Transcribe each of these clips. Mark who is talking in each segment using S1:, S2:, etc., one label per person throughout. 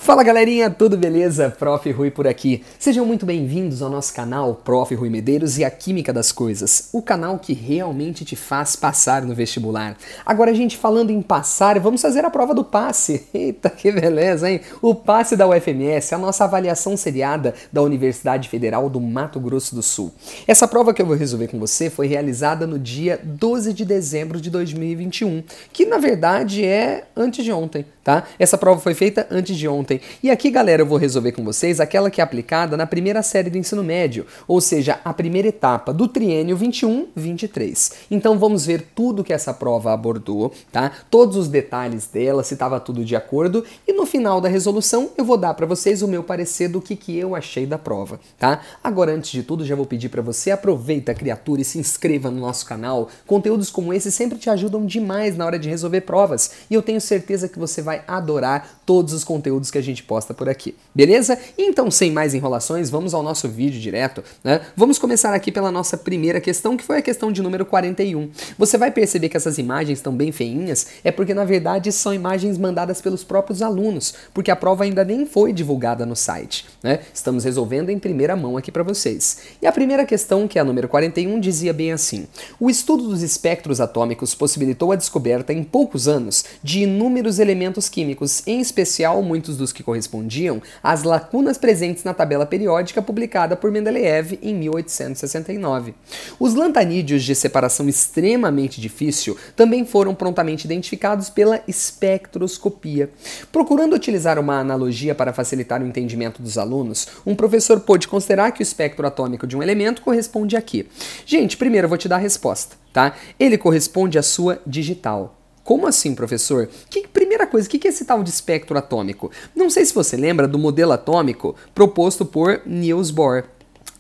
S1: Fala galerinha, tudo beleza? Prof. Rui por aqui. Sejam muito bem-vindos ao nosso canal Prof. Rui Medeiros e a Química das Coisas, o canal que realmente te faz passar no vestibular. Agora, gente, falando em passar, vamos fazer a prova do passe. Eita, que beleza, hein? O passe da UFMS, a nossa avaliação seriada da Universidade Federal do Mato Grosso do Sul. Essa prova que eu vou resolver com você foi realizada no dia 12 de dezembro de 2021, que na verdade é antes de ontem, tá? Essa prova foi feita antes de ontem. E aqui, galera, eu vou resolver com vocês aquela que é aplicada na primeira série do ensino médio, ou seja, a primeira etapa do triênio 21-23. Então vamos ver tudo que essa prova abordou, tá? Todos os detalhes dela, se estava tudo de acordo, e no final da resolução eu vou dar para vocês o meu parecer do que eu achei da prova, tá? Agora, antes de tudo, já vou pedir para você, aproveita, criatura, e se inscreva no nosso canal. Conteúdos como esse sempre te ajudam demais na hora de resolver provas, e eu tenho certeza que você vai adorar todos os conteúdos que a gente posta por aqui, beleza? Então, sem mais enrolações, vamos ao nosso vídeo direto, né? Vamos começar aqui pela nossa primeira questão, que foi a questão de número 41. Você vai perceber que essas imagens estão bem feinhas, é porque na verdade são imagens mandadas pelos próprios alunos, porque a prova ainda nem foi divulgada no site, né? Estamos resolvendo em primeira mão aqui para vocês. E a primeira questão, que é a número 41, dizia bem assim: o estudo dos espectros atômicos possibilitou a descoberta em poucos anos de inúmeros elementos químicos, em especial muitos dos que correspondiam às lacunas presentes na tabela periódica publicada por Mendeleev em 1869. Os lantanídeos de separação extremamente difícil também foram prontamente identificados pela espectroscopia. Procurando utilizar uma analogia para facilitar o entendimento dos alunos, um professor pôde considerar que o espectro atômico de um elemento corresponde aqui. Gente, primeiro eu vou te dar a resposta, tá? Ele corresponde à sua digital. Como assim, professor? Primeira coisa, o que é esse tal de espectro atômico? Não sei se você lembra do modelo atômico proposto por Niels Bohr.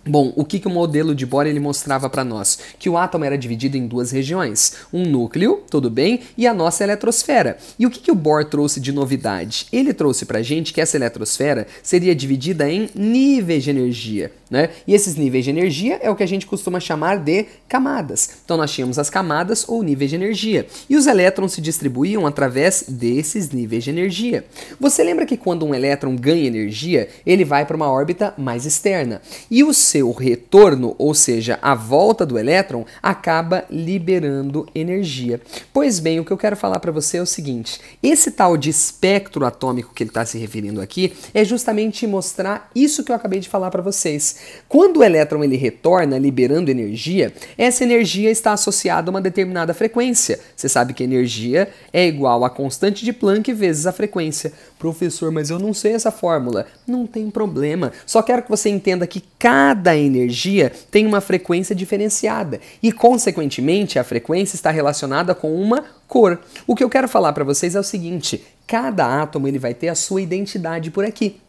S1: Bom, o que o modelo de Bohr ele mostrava para nós? Que o átomo era dividido em duas regiões, um núcleo, tudo bem, e a nossa eletrosfera. E o que o Bohr trouxe de novidade? Ele trouxe para a gente que essa eletrosfera seria dividida em níveis de energia, né? E esses níveis de energia é o que a gente costuma chamar de camadas. Então nós tínhamos as camadas ou níveis de energia, e os elétrons se distribuíam através desses níveis de energia. Você lembra que quando um elétron ganha energia, ele vai para uma órbita mais externa, e o seu retorno, ou seja, a volta do elétron, acaba liberando energia. Pois bem, o que eu quero falar para você é o seguinte: esse tal de espectro atômico que ele está se referindo aqui é justamente mostrar isso que eu acabei de falar para vocês. Quando o elétron ele retorna liberando energia, essa energia está associada a uma determinada frequência. Você sabe que energia é igual a constante de Planck vezes a frequência. Professor, mas eu não sei essa fórmula. Não tem problema. Só quero que você entenda que cada energia tem uma frequência diferenciada e, consequentemente, a frequência está relacionada com uma cor. O que eu quero falar para vocês é o seguinte: cada átomo ele vai ter a sua identidade por aqui.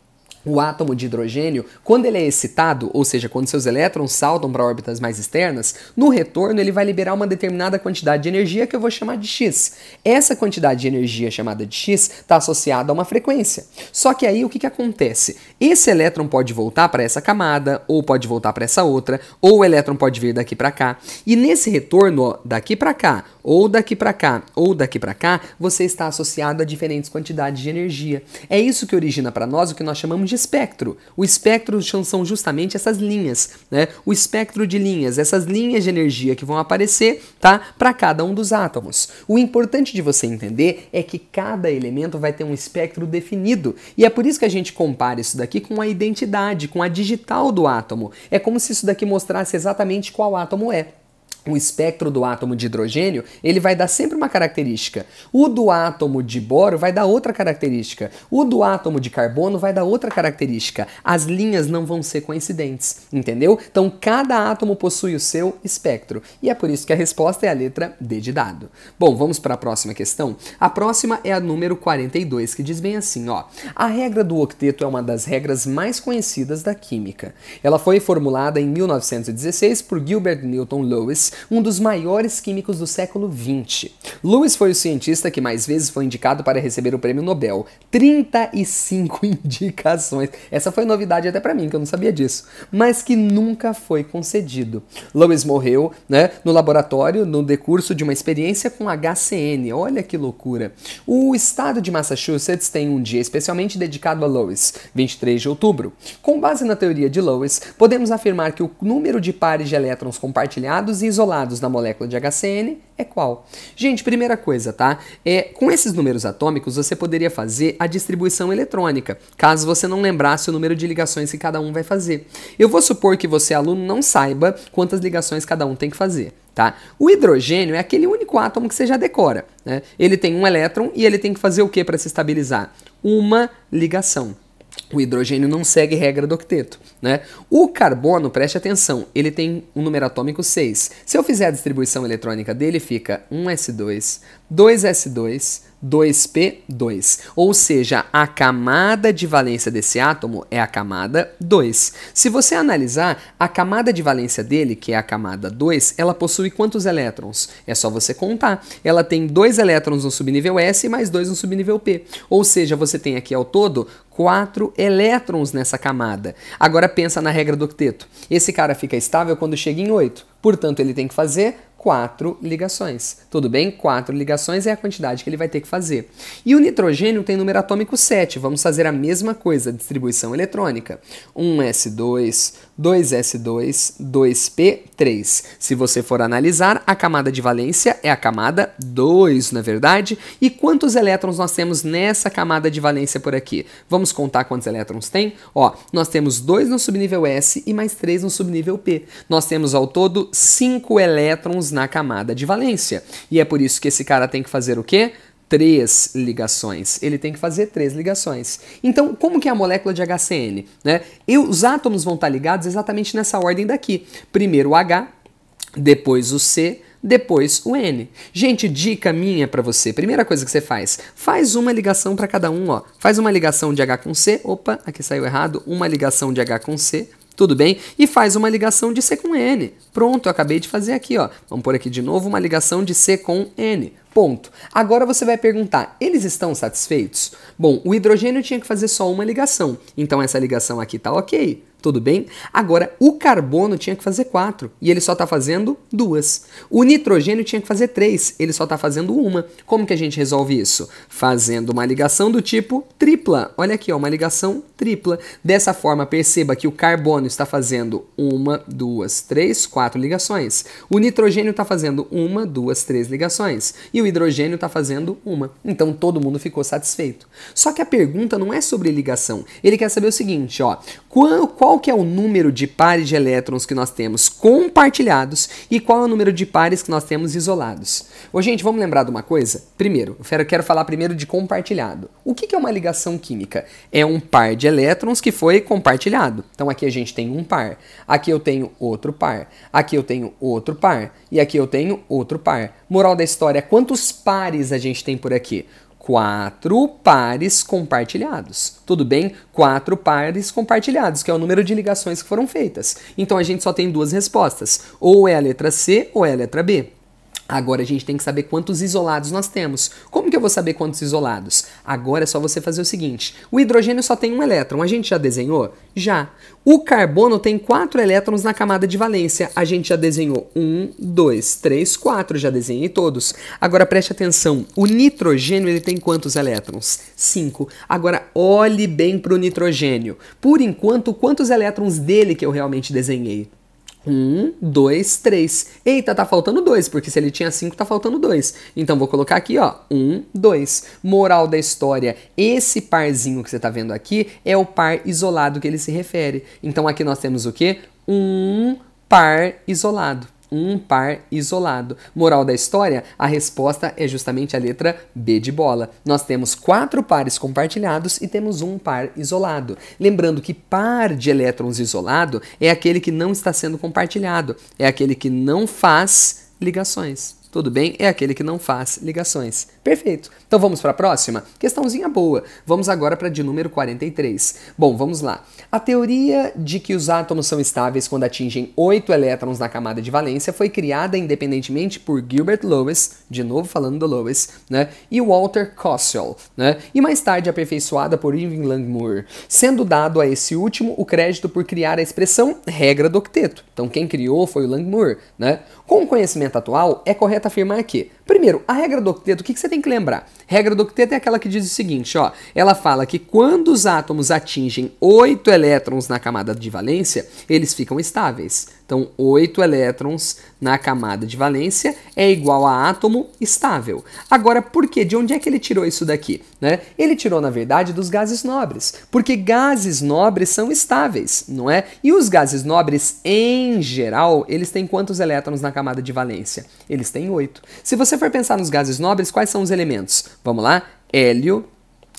S1: O átomo de hidrogênio, quando ele é excitado, ou seja, quando seus elétrons saltam para órbitas mais externas, no retorno ele vai liberar uma determinada quantidade de energia que eu vou chamar de X. Essa quantidade de energia chamada de X está associada a uma frequência. Só que aí o que acontece? Esse elétron pode voltar para essa camada, ou pode voltar para essa outra, ou o elétron pode vir daqui para cá. E nesse retorno, ó, daqui para cá, ou daqui para cá, ou daqui para cá, você está associado a diferentes quantidades de energia. É isso que origina para nós o que nós chamamos de espectro. O espectro são justamente essas linhas, né? O espectro de linhas, essas linhas de energia que vão aparecer, tá? Para cada um dos átomos. O importante de você entender é que cada elemento vai ter um espectro definido. E é por isso que a gente compara isso daqui com a identidade, com a digital do átomo. É como se isso daqui mostrasse exatamente qual átomo é. O espectro do átomo de hidrogênio, ele vai dar sempre uma característica. O do átomo de boro vai dar outra característica. O do átomo de carbono vai dar outra característica. As linhas não vão ser coincidentes, entendeu? Então, cada átomo possui o seu espectro. E é por isso que a resposta é a letra D de dado. Bom, vamos para a próxima questão. A próxima é a número 42, que diz bem assim, ó: a regra do octeto é uma das regras mais conhecidas da química. Ela foi formulada em 1916 por Gilbert Newton Lewis um dos maiores químicos do século XX. Lewis foi o cientista que mais vezes foi indicado para receber o prêmio Nobel. 35 indicações. Essa foi novidade até para mim, que eu não sabia disso. Mas que nunca foi concedido. Lewis morreu, né, no laboratório no decurso de uma experiência com HCN. Olha que loucura. O estado de Massachusetts tem um dia especialmente dedicado a Lewis, 23 de outubro. Com base na teoria de Lewis, podemos afirmar que o número de pares de elétrons compartilhados e isolados na molécula de HCN é qual? Gente, primeira coisa, tá? Com esses números atômicos, você poderia fazer a distribuição eletrônica, caso você não lembrasse o número de ligações que cada um vai fazer. Eu vou supor que você, aluno, não saiba quantas ligações cada um tem que fazer. Tá? O hidrogênio é aquele único átomo que você já decora, né? Ele tem um elétron e ele tem que fazer o que para se estabilizar? Uma ligação. O hidrogênio não segue regra do octeto, né? O carbono, preste atenção, ele tem um número atômico 6. Se eu fizer a distribuição eletrônica dele, fica 1s2, 2s2, 2p2, ou seja, a camada de valência desse átomo é a camada 2. Se você analisar, a camada de valência dele, que é a camada 2, ela possui quantos elétrons? É só você contar. Ela tem 2 elétrons no subnível S e mais 2 no subnível P, ou seja, você tem aqui ao todo 4 elétrons nessa camada. Agora pensa na regra do octeto. Esse cara fica estável quando chega em 8, portanto ele tem que fazer 4 ligações. Tudo bem? 4 ligações é a quantidade que ele vai ter que fazer. E o nitrogênio tem número atômico 7. Vamos fazer a mesma coisa, distribuição eletrônica. 1s2, 2s2, 2p3. Se você for analisar, a camada de valência é a camada 2, não é verdade? E quantos elétrons nós temos nessa camada de valência por aqui? Vamos contar quantos elétrons tem? Ó, nós temos 2 no subnível S e mais 3 no subnível P. Nós temos ao todo 5 elétrons na camada de valência. E é por isso que esse cara tem que fazer o quê? 3 ligações. Ele tem que fazer 3 ligações. Então, como que é a molécula de HCN? Né? Os átomos vão estar ligados exatamente nessa ordem daqui. Primeiro o H, depois o C, depois o N. Gente, dica minha para você. Primeira coisa que você faz uma ligação para cada um, ó. Faz uma ligação de H com C. Opa, aqui saiu errado. Uma ligação de H com C. Tudo bem? E faz uma ligação de C com N. Pronto, eu acabei de fazer aqui, ó. Vamos pôr aqui de novo uma ligação de C com N. Ponto. Agora você vai perguntar, eles estão satisfeitos? Bom, o hidrogênio tinha que fazer só uma ligação, então essa ligação aqui tá ok. Tudo bem? Agora, o carbono tinha que fazer 4 e ele só está fazendo 2. O nitrogênio tinha que fazer 3, ele só está fazendo 1. Como que a gente resolve isso? Fazendo uma ligação do tipo tripla. Olha aqui, ó, uma ligação tripla. Dessa forma, perceba que o carbono está fazendo 1, 2, 3, 4 ligações. O nitrogênio está fazendo 1, 2, 3 ligações. E o hidrogênio está fazendo 1. Então, todo mundo ficou satisfeito. Só que a pergunta não é sobre ligação. Ele quer saber o seguinte, ó. Qual que é o número de pares de elétrons que nós temos compartilhados e qual é o número de pares que nós temos isolados? Ô, gente, vamos lembrar de uma coisa? Primeiro, eu quero falar primeiro de compartilhado. O que é uma ligação química? É um par de elétrons que foi compartilhado. Então aqui a gente tem um par, aqui eu tenho outro par, aqui eu tenho outro par e aqui eu tenho outro par. Moral da história, quantos pares a gente tem por aqui? 4 pares compartilhados. Tudo bem? 4 pares compartilhados, que é o número de ligações que foram feitas. Então a gente só tem 2 respostas. Ou é a letra C ou é a letra B. Agora a gente tem que saber quantos isolados nós temos. Como que eu vou saber quantos isolados? Agora é só você fazer o seguinte. O hidrogênio só tem um elétron. A gente já desenhou? Já. O carbono tem 4 elétrons na camada de valência. A gente já desenhou 1, 2, 3, 4. Já desenhei todos. Agora preste atenção. O nitrogênio ele tem quantos elétrons? 5. Agora olhe bem para o nitrogênio. Por enquanto, quantos elétrons dele que eu realmente desenhei? 1, 2, 3. Eita, tá faltando 2, porque se ele tinha 5, tá faltando 2. Então vou colocar aqui, ó, 1, 2. Moral da história, esse parzinho que você tá vendo aqui é o par isolado que ele se refere. Então aqui nós temos o quê? Um par isolado. Um par isolado. Moral da história, a resposta é justamente a letra B de bola. Nós temos 4 pares compartilhados e temos um par isolado. Lembrando que par de elétrons isolado é aquele que não está sendo compartilhado, é aquele que não faz ligações. Tudo bem? É aquele que não faz ligações. Perfeito. Então vamos para a próxima? Questãozinha boa. Vamos agora para de número 43. Bom, vamos lá. A teoria de que os átomos são estáveis quando atingem 8 elétrons na camada de valência foi criada independentemente por Gilbert Lewis, de novo falando do Lewis, né, e Walter Kossel, né, e mais tarde aperfeiçoada por Irving Langmuir, sendo dado a esse último o crédito por criar a expressão regra do octeto. Então quem criou foi o Langmuir, né? Com o conhecimento atual, é correto afirmar que, primeiro, a regra do octeto, o que você tem que lembrar? Regra do octeto é aquela que diz o seguinte, ó, ela fala que quando os átomos atingem 8 elétrons na camada de valência, eles ficam estáveis. Então, 8 elétrons na camada de valência é igual a átomo estável. Agora, por quê? De onde é que ele tirou isso daqui? Né? Ele tirou, na verdade, dos gases nobres, porque gases nobres são estáveis, não é? E os gases nobres, em geral, eles têm quantos elétrons na camada de valência? Eles têm 8. Se você for pensar nos gases nobres, quais são os elementos? Vamos lá? Hélio,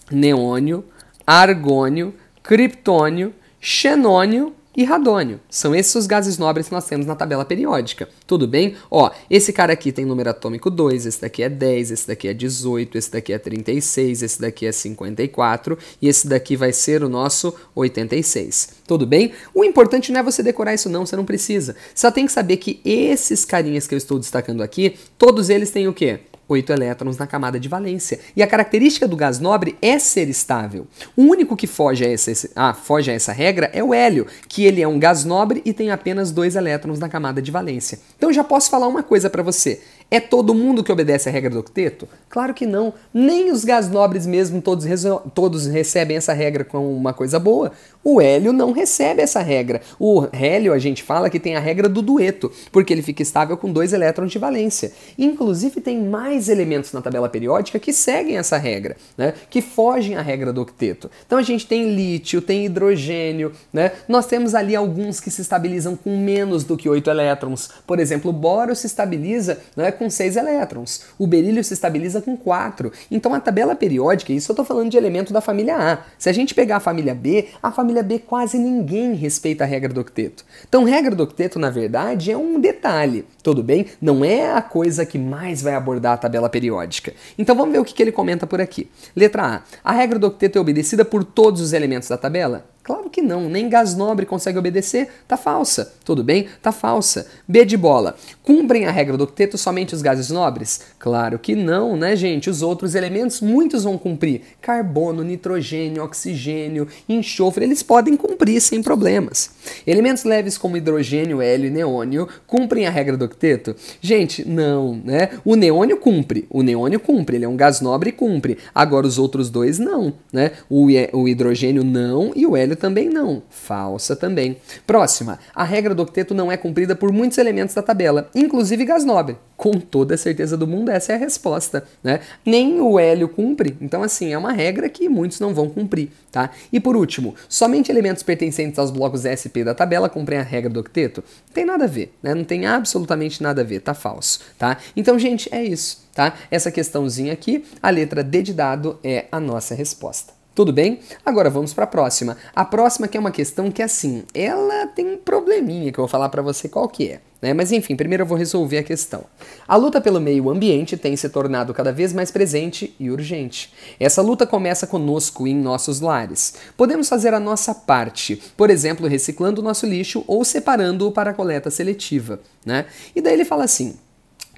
S1: neônio, argônio, criptônio, xenônio e radônio. São esses os gases nobres que nós temos na tabela periódica. Tudo bem? Ó, esse cara aqui tem número atômico 2, esse daqui é 10, esse daqui é 18, esse daqui é 36, esse daqui é 54 e esse daqui vai ser o nosso 86. Tudo bem? O importante não é você decorar isso não, você não precisa. Só tem que saber que esses carinhas que eu estou destacando aqui, todos eles têm o quê? 8 elétrons na camada de valência. E a característica do gás nobre é ser estável. O único que foge a essa regra é o hélio, que ele é um gás nobre e tem apenas 2 elétrons na camada de valência. Então já posso falar uma coisa para você. É todo mundo que obedece a regra do octeto? Claro que não. Nem os gás nobres mesmo todos recebem essa regra como uma coisa boa. O hélio não recebe essa regra. O hélio, a gente fala que tem a regra do dueto, porque ele fica estável com 2 elétrons de valência. Inclusive tem mais elementos na tabela periódica que seguem essa regra, né? Que fogem à regra do octeto. Então a gente tem lítio, tem hidrogênio, né? Nós temos ali alguns que se estabilizam com menos do que 8 elétrons. Por exemplo, o bório se estabiliza, né, com 6 elétrons. O berílio se estabiliza com 4. Então a tabela periódica, isso eu estou falando de elemento da família A. Se a gente pegar a família B quase ninguém respeita a regra do octeto. Então regra do octeto, na verdade, é um detalhe, tudo bem? Não é a coisa que mais vai abordar a tabela periódica. Então vamos ver o que ele comenta por aqui. Letra A. A regra do octeto é obedecida por todos os elementos da tabela? Claro que não, nem gás nobre consegue obedecer, tá falsa, tudo bem? Tá falsa. B de bola, cumprem a regra do octeto somente os gases nobres? Claro que não, né, gente? Os outros elementos, muitos vão cumprir. Carbono, nitrogênio, oxigênio, enxofre, eles podem cumprir sem problemas. Elementos leves como hidrogênio, hélio e neônio cumprem a regra do octeto? Gente, não, né? O neônio cumpre, ele é um gás nobre e cumpre. Agora os outros dois não, né? O hidrogênio não e o hélio também não. Falsa também. Próxima. A regra do octeto não é cumprida por muitos elementos da tabela, inclusive gás nobre. Com toda a certeza do mundo, essa é a resposta, né? Nem o hélio cumpre, então assim, é uma regra que muitos não vão cumprir, tá? E por último, somente elementos pertencentes aos blocos S e P da tabela cumprem a regra do octeto? Não tem nada a ver, né? Não tem absolutamente nada a ver, tá falso, tá? Então, gente, é isso, tá? Essa questãozinha aqui, a letra D de dado é a nossa resposta. Tudo bem? Agora vamos para a próxima. A próxima que é uma questão que, assim, ela tem um probleminha que eu vou falar para você qual que é, né? Mas enfim, primeiro eu vou resolver a questão. A luta pelo meio ambiente tem se tornado cada vez mais presente e urgente. Essa luta começa conosco em nossos lares. Podemos fazer a nossa parte, por exemplo, reciclando o nosso lixo ou separando-o para a coleta seletiva, né? E daí ele fala assim: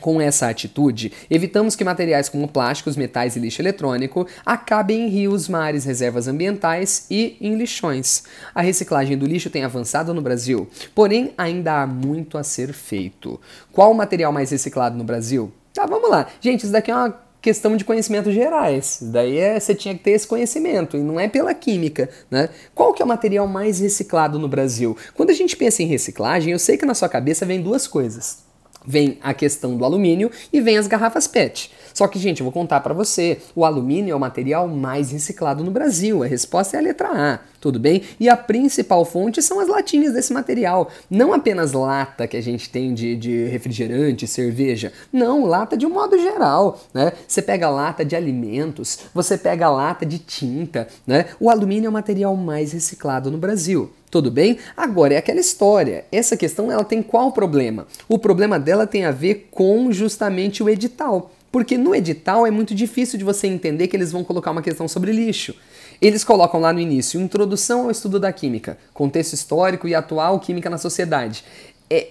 S1: com essa atitude, evitamos que materiais como plásticos, metais e lixo eletrônico acabem em rios, mares, reservas ambientais e em lixões. A reciclagem do lixo tem avançado no Brasil, porém ainda há muito a ser feito. Qual o material mais reciclado no Brasil? Tá, vamos lá. Gente, isso daqui é uma questão de conhecimentos gerais. Daí você tinha que ter esse conhecimento, e não é pela química, né? Qual que é o material mais reciclado no Brasil? Quando a gente pensa em reciclagem, eu sei que na sua cabeça vem duas coisas. Vem a questão do alumínio e vem as garrafas PET. Só que, gente, eu vou contar para você, o alumínio é o material mais reciclado no Brasil. A resposta é a letra A, tudo bem? E a principal fonte são as latinhas desse material. Não apenas lata que a gente tem de refrigerante, cerveja. Não, lata de um modo geral, né? Você pega lata de alimentos, você pega lata de tinta, né? O alumínio é o material mais reciclado no Brasil. Tudo bem? Agora é aquela história. Essa questão ela tem qual problema? O problema dela tem a ver com justamente o edital. Porque no edital é muito difícil de você entender que eles vão colocar uma questão sobre lixo. Eles colocam lá no início, Introdução ao Estudo da Química, Contexto Histórico e Atual Química na Sociedade.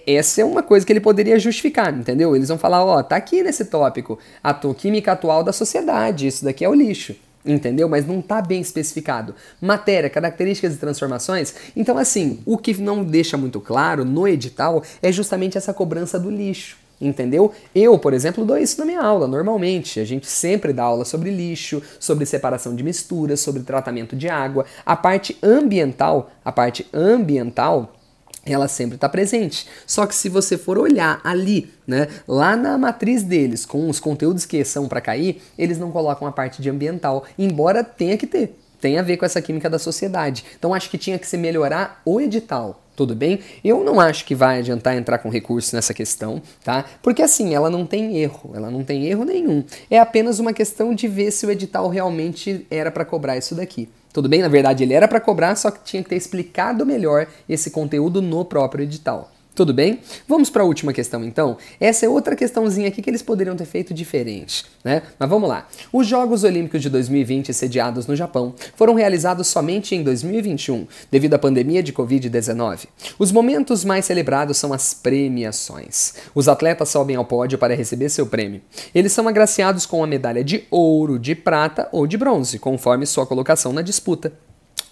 S1: Essa é uma coisa que ele poderia justificar, entendeu? Eles vão falar, ó, tá aqui nesse tópico, a química atual da sociedade, isso daqui é o lixo. Entendeu? Mas não está bem especificado. Matéria, características e transformações. Então, assim, o que não deixa muito claro no edital é justamente essa cobrança do lixo. Entendeu? Eu, por exemplo, dou isso na minha aula, normalmente. A gente sempre dá aula sobre lixo, sobre separação de misturas, sobre tratamento de água. A parte ambiental, ela sempre está presente. Só que se você for olhar ali, né, lá na matriz deles, com os conteúdos que são para cair, eles não colocam a parte de ambiental, embora tenha que ter. Tem a ver com essa química da sociedade. Então acho que tinha que se melhorar o edital. Tudo bem? Eu não acho que vai adiantar entrar com recurso nessa questão, tá? Porque assim, ela não tem erro nenhum. É apenas uma questão de ver se o edital realmente era para cobrar isso daqui. Tudo bem? Na verdade, ele era para cobrar, só que tinha que ter explicado melhor esse conteúdo no próprio edital. Tudo bem? Vamos para a última questão, então. Essa é outra questãozinha aqui que eles poderiam ter feito diferente, né? Mas vamos lá. Os Jogos Olímpicos de 2020, sediados no Japão, foram realizados somente em 2021, devido à pandemia de Covid-19. Os momentos mais celebrados são as premiações. Os atletas sobem ao pódio para receber seu prêmio. Eles são agraciados com a medalha de ouro, de prata ou de bronze, conforme sua colocação na disputa.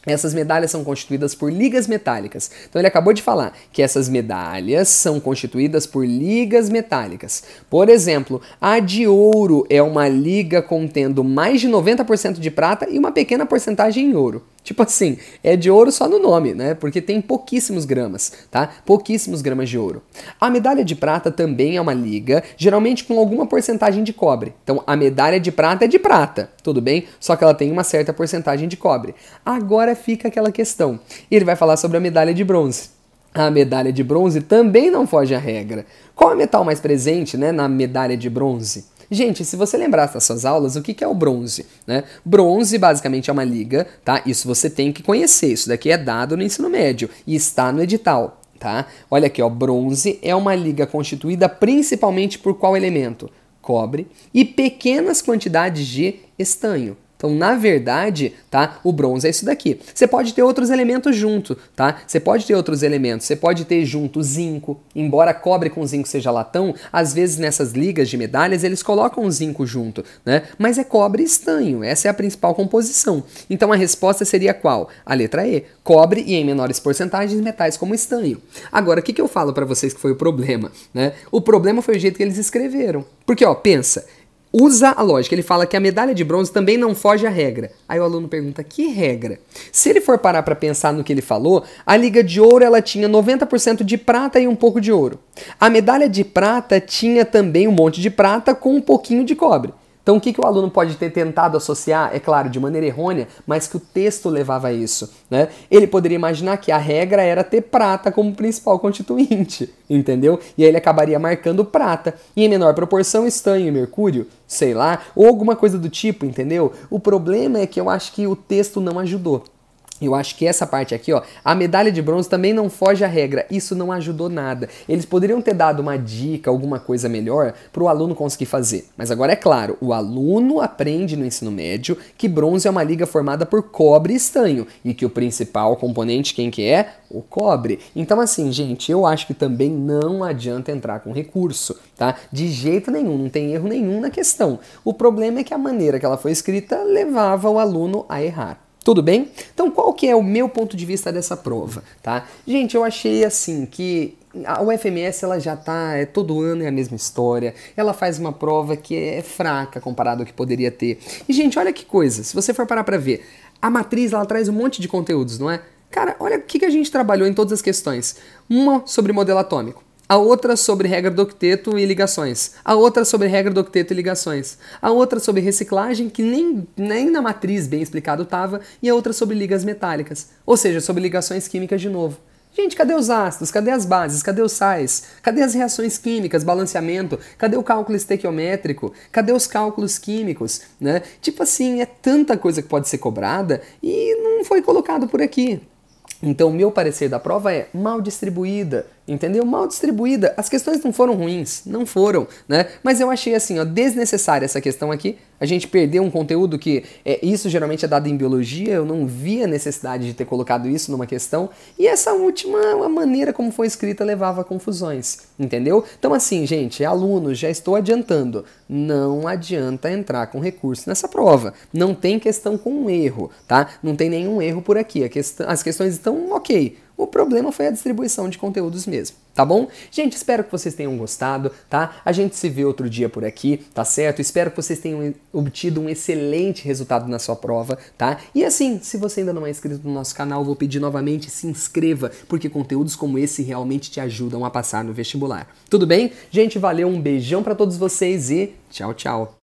S1: Essas medalhas são constituídas por ligas metálicas. Então ele acabou de falar que essas medalhas são constituídas por ligas metálicas. Por exemplo, a de ouro é uma liga contendo mais de 90% de prata e uma pequena porcentagem em ouro. Tipo assim, é de ouro só no nome, né? Porque tem pouquíssimos gramas, tá? Pouquíssimos gramas de ouro. A medalha de prata também é uma liga, geralmente com alguma porcentagem de cobre. Então, a medalha de prata é de prata, tudo bem? Só que ela tem uma certa porcentagem de cobre. Agora fica aquela questão. Ele vai falar sobre a medalha de bronze. A medalha de bronze também não foge à regra. Qual é o metal mais presente, né, na medalha de bronze? Gente, se você lembrar das suas aulas, o que é o bronze, né? Bronze basicamente é uma liga, tá? Isso você tem que conhecer, isso daqui é dado no ensino médio e está no edital, tá? Olha aqui, ó, bronze é uma liga constituída principalmente por qual elemento? Cobre e pequenas quantidades de estanho. Então, na verdade, tá? O bronze é isso daqui. Você pode ter outros elementos junto, tá? Você pode ter junto zinco, embora cobre com zinco seja latão, às vezes nessas ligas de medalhas eles colocam zinco junto, né? Mas é cobre e estanho, essa é a principal composição. Então a resposta seria qual? A letra E, cobre e em menores porcentagens metais como estanho. Agora, o que eu falo para vocês que foi o problema, né? O problema foi o jeito que eles escreveram. Porque, ó, pensa, usa a lógica, ele fala que a medalha de bronze também não foge à regra. Aí o aluno pergunta, que regra? Se ele for parar para pensar no que ele falou, a liga de ouro ela tinha 90% de prata e um pouco de ouro. A medalha de prata tinha também um monte de prata com um pouquinho de cobre. Então o que o aluno pode ter tentado associar, é claro, de maneira errônea, mas que o texto levava a isso, né? Ele poderia imaginar que a regra era ter prata como principal constituinte, entendeu? E aí ele acabaria marcando prata, e em menor proporção estanho e mercúrio, sei lá, ou alguma coisa do tipo, entendeu? O problema é que eu acho que o texto não ajudou. Eu acho que essa parte aqui, ó, a medalha de bronze também não foge à regra. Isso não ajudou nada. Eles poderiam ter dado uma dica, alguma coisa melhor para o aluno conseguir fazer. Mas agora é claro, o aluno aprende no ensino médio que bronze é uma liga formada por cobre e estanho e que o principal componente, quem que é? O cobre. Então assim, gente, eu acho que também não adianta entrar com recurso, tá? De jeito nenhum, não tem erro nenhum na questão. O problema é que a maneira que ela foi escrita levava o aluno a errar. Tudo bem? Então qual que é o meu ponto de vista dessa prova, tá? Gente, eu achei assim que a UFMS ela já tá, todo ano é a mesma história, ela faz uma prova que é fraca comparado ao que poderia ter. E gente, olha que coisa, se você for parar pra ver, a matriz ela traz um monte de conteúdos, não é? Cara, olha o que a gente trabalhou em todas as questões. Uma sobre modelo atômico. A outra sobre regra do octeto e ligações. A outra sobre regra do octeto e ligações. A outra sobre reciclagem, que nem na matriz bem explicado estava. E a outra sobre ligas metálicas. Ou seja, sobre ligações químicas de novo. Gente, cadê os ácidos? Cadê as bases? Cadê os sais? Cadê as reações químicas, balanceamento? Cadê o cálculo estequiométrico? Cadê os cálculos químicos? Né? Tipo assim, é tanta coisa que pode ser cobrada e não foi colocado por aqui. Então, o meu parecer da prova é mal distribuída. entendeu? Mal distribuída. As questões não foram ruins, não foram, né? Mas eu achei assim, ó, desnecessária essa questão aqui. A gente perdeu um conteúdo que isso geralmente é dado em biologia, eu não vi a necessidade de ter colocado isso numa questão. E essa última, a maneira como foi escrita levava a confusões, entendeu? Então assim, gente, alunos, já estou adiantando, não adianta entrar com recurso nessa prova. Não tem questão com um erro, tá? Não tem nenhum erro por aqui. As questões estão ok. O problema foi a distribuição de conteúdos mesmo, tá bom? Gente, espero que vocês tenham gostado, tá? A gente se vê outro dia por aqui, tá certo? Espero que vocês tenham obtido um excelente resultado na sua prova, tá? E assim, se você ainda não é inscrito no nosso canal, vou pedir novamente, se inscreva, porque conteúdos como esse realmente te ajudam a passar no vestibular. Tudo bem? Gente, valeu, um beijão pra todos vocês e tchau, tchau!